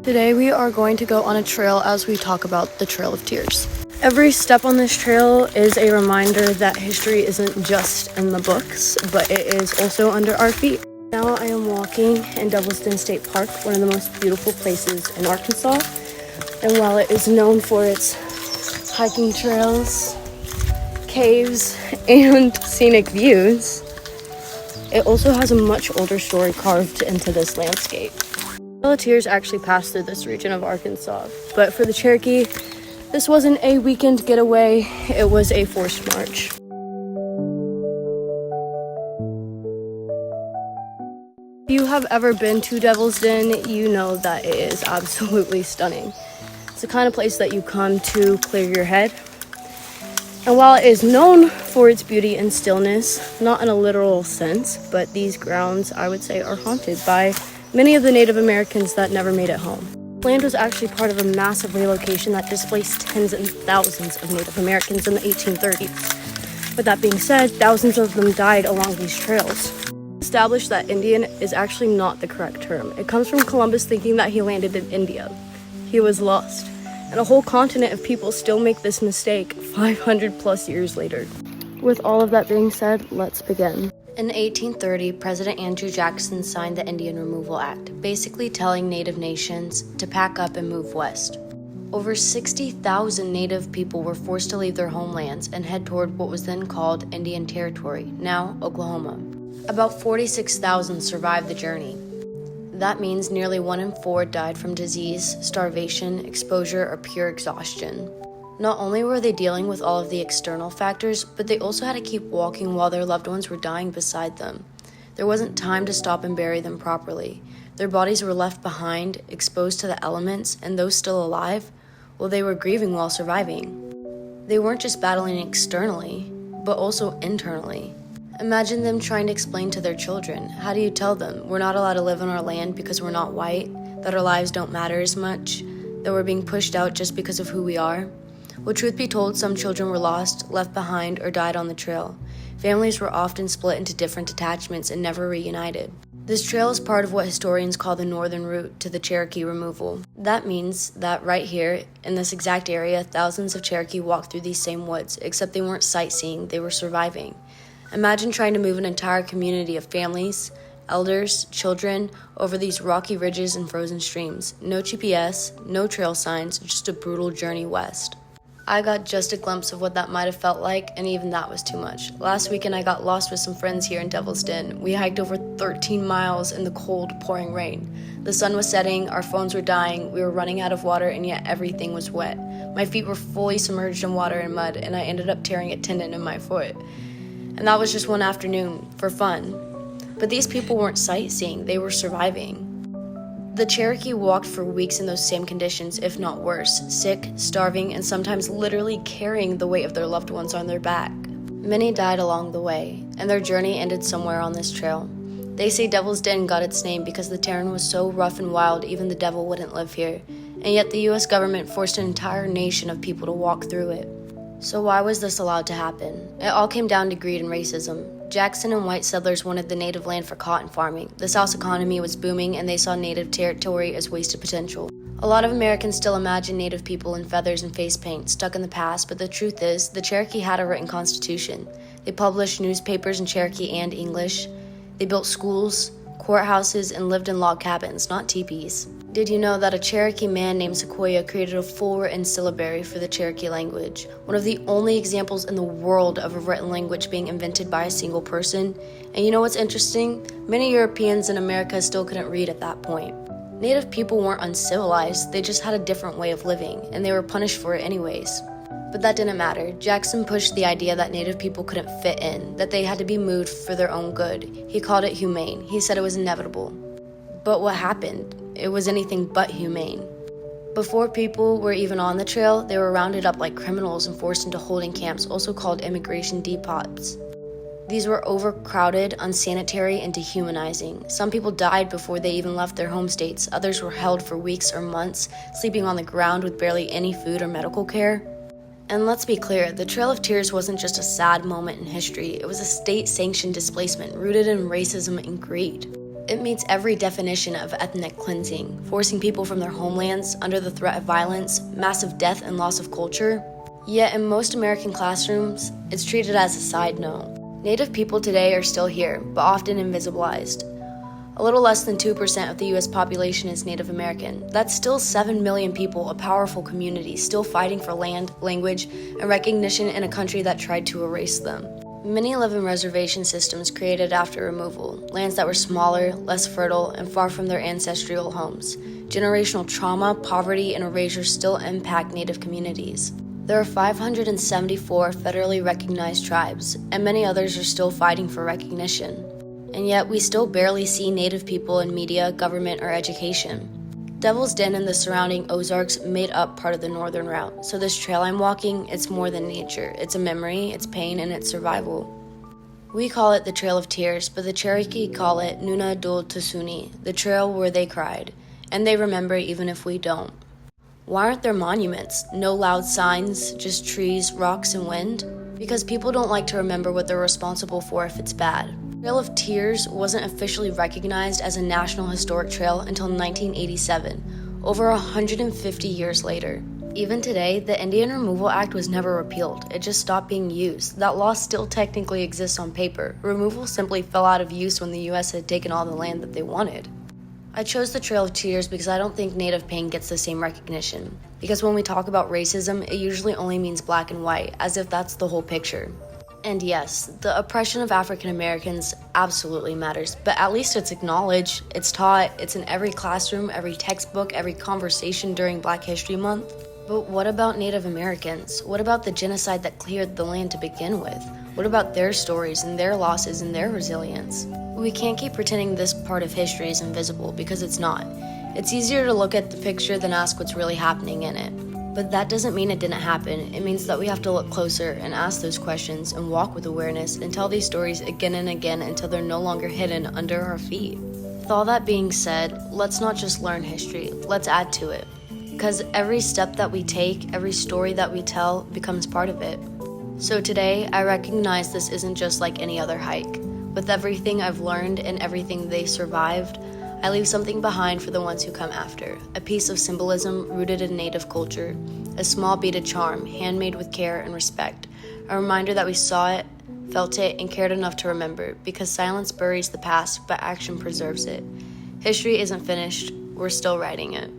Today we are going to go on a trail as we talk about the Trail of Tears. Every step on this trail is a reminder that history isn't just in the books, but it is also under our feet. Now I am walking in Devilston State Park, one of the most beautiful places in Arkansas. And while it is known for its hiking trails, caves, and scenic views, it also has a much older story carved into this landscape. Trail of Tears actually passed through this region of Arkansas, but for the Cherokee, this wasn't a weekend getaway, it was a forced march. If you have ever been to Devil's Den, you know that it is absolutely stunning. It's the kind of place that you come to clear your head. And while it is known for its beauty and stillness, not in a literal sense, but these grounds, I would say, are haunted by many of the Native Americans that never made it home. The land was actually part of a massive relocation that displaced tens and thousands of Native Americans in the 1830s. With that being said, thousands of them died along these trails. Established that Indian is actually not the correct term. It comes from Columbus thinking that he landed in India. He was lost. And a whole continent of people still make this mistake 500 plus years later. With all of that being said, let's begin. In 1830, President Andrew Jackson signed the Indian Removal Act, basically telling Native nations to pack up and move west. Over 60,000 Native people were forced to leave their homelands and head toward what was then called Indian Territory, now Oklahoma. About 46,000 survived the journey. That means nearly 1 in 4 died from disease, starvation, exposure, or pure exhaustion. Not only were they dealing with all of the external factors, but they also had to keep walking while their loved ones were dying beside them. There wasn't time to stop and bury them properly. Their bodies were left behind, exposed to the elements, and those still alive, well, they were grieving while surviving. They weren't just battling externally, but also internally. Imagine them trying to explain to their children. How do you tell them we're not allowed to live on our land because we're not white, that our lives don't matter as much, that we're being pushed out just because of who we are? Well, truth be told, some children were lost, left behind, or died on the trail. Families were often split into different detachments and never reunited. This trail is part of what historians call the northern route to the Cherokee removal. That means that right here, in this exact area, thousands of Cherokee walked through these same woods, except they weren't sightseeing, they were surviving. Imagine trying to move an entire community of families, elders, children, over these rocky ridges and frozen streams. No GPS, no trail signs, just a brutal journey west. I got just a glimpse of what that might have felt like, and even that was too much. Last weekend I got lost with some friends here in Devil's Den. We hiked over 13 miles in the cold, pouring rain. The sun was setting, our phones were dying, we were running out of water, and yet everything was wet. My feet were fully submerged in water and mud, and I ended up tearing a tendon in my foot. And that was just one afternoon, for fun. But these people weren't sightseeing, they were surviving. The Cherokee walked for weeks in those same conditions, if not worse, sick, starving, and sometimes literally carrying the weight of their loved ones on their back. Many died along the way, and their journey ended somewhere on this trail. They say Devil's Den got its name because the terrain was so rough and wild even the devil wouldn't live here, and yet the US government forced an entire nation of people to walk through it. So why was this allowed to happen? It all came down to greed and racism. Jackson and white settlers wanted the native land for cotton farming. The South's economy was booming and they saw native territory as wasted potential. A lot of Americans still imagine native people in feathers and face paint, stuck in the past, but the truth is, the Cherokee had a written constitution. They published newspapers in Cherokee and English. They built schools, courthouses, and lived in log cabins, not teepees. Did you know that a Cherokee man named Sequoyah created a full written syllabary for the Cherokee language, one of the only examples in the world of a written language being invented by a single person? And you know what's interesting? Many Europeans in America still couldn't read at that point. Native people weren't uncivilized, they just had a different way of living, and they were punished for it anyways. But that didn't matter. Jackson pushed the idea that Native people couldn't fit in, that they had to be moved for their own good. He called it humane. He said it was inevitable. But what happened? It was anything but humane. Before people were even on the trail, they were rounded up like criminals and forced into holding camps, also called immigration depots. These were overcrowded, unsanitary, and dehumanizing. Some people died before they even left their home states. Others were held for weeks or months, sleeping on the ground with barely any food or medical care. And let's be clear, the Trail of Tears wasn't just a sad moment in history. It was a state-sanctioned displacement rooted in racism and greed. It meets every definition of ethnic cleansing, forcing people from their homelands under the threat of violence, massive death, and loss of culture. Yet in most American classrooms, it's treated as a side note. Native people today are still here, but often invisibilized. A little less than 2% of the US population is Native American. That's still 7 million people, a powerful community, still fighting for land, language, and recognition in a country that tried to erase them. Many live in reservation systems created after removal, lands that were smaller, less fertile, and far from their ancestral homes. Generational trauma, poverty, and erasure still impact Native communities. There are 574 federally recognized tribes, and many others are still fighting for recognition. And yet we still barely see Native people in media, government, or education. Devil's Den and the surrounding Ozarks made up part of the northern route, so this trail I'm walking, it's more than nature. It's a memory, it's pain, and it's survival. We call it the Trail of Tears, but the Cherokee call it Nuna Dul Tusuni, the trail where they cried, and they remember even if we don't. Why aren't there monuments? No loud signs, just trees, rocks, and wind? Because people don't like to remember what they're responsible for if it's bad. Trail of Tears wasn't officially recognized as a National Historic Trail until 1987, over 150 years later. Even today, the Indian Removal Act was never repealed. It just stopped being used. That law still technically exists on paper. Removal simply fell out of use when the US had taken all the land that they wanted. I chose the Trail of Tears because I don't think Native pain gets the same recognition. Because when we talk about racism, it usually only means black and white, as if that's the whole picture. And yes, the oppression of African Americans absolutely matters, but at least it's acknowledged, it's taught, it's in every classroom, every textbook, every conversation during Black History Month. But what about Native Americans? What about the genocide that cleared the land to begin with? What about their stories and their losses and their resilience? We can't keep pretending this part of history is invisible, because it's not. It's easier to look at the picture than ask what's really happening in it. But that doesn't mean it didn't happen. It means that we have to look closer and ask those questions and walk with awareness and tell these stories again and again until they're no longer hidden under our feet. With all that being said, let's not just learn history, let's add to it. Because every step that we take, every story that we tell becomes part of it. So today, I recognize this isn't just like any other hike. With everything I've learned and everything they survived, I leave something behind for the ones who come after, a piece of symbolism rooted in Native culture, a small beaded charm, handmade with care and respect, a reminder that we saw it, felt it, and cared enough to remember, because silence buries the past, but action preserves it. History isn't finished, we're still writing it.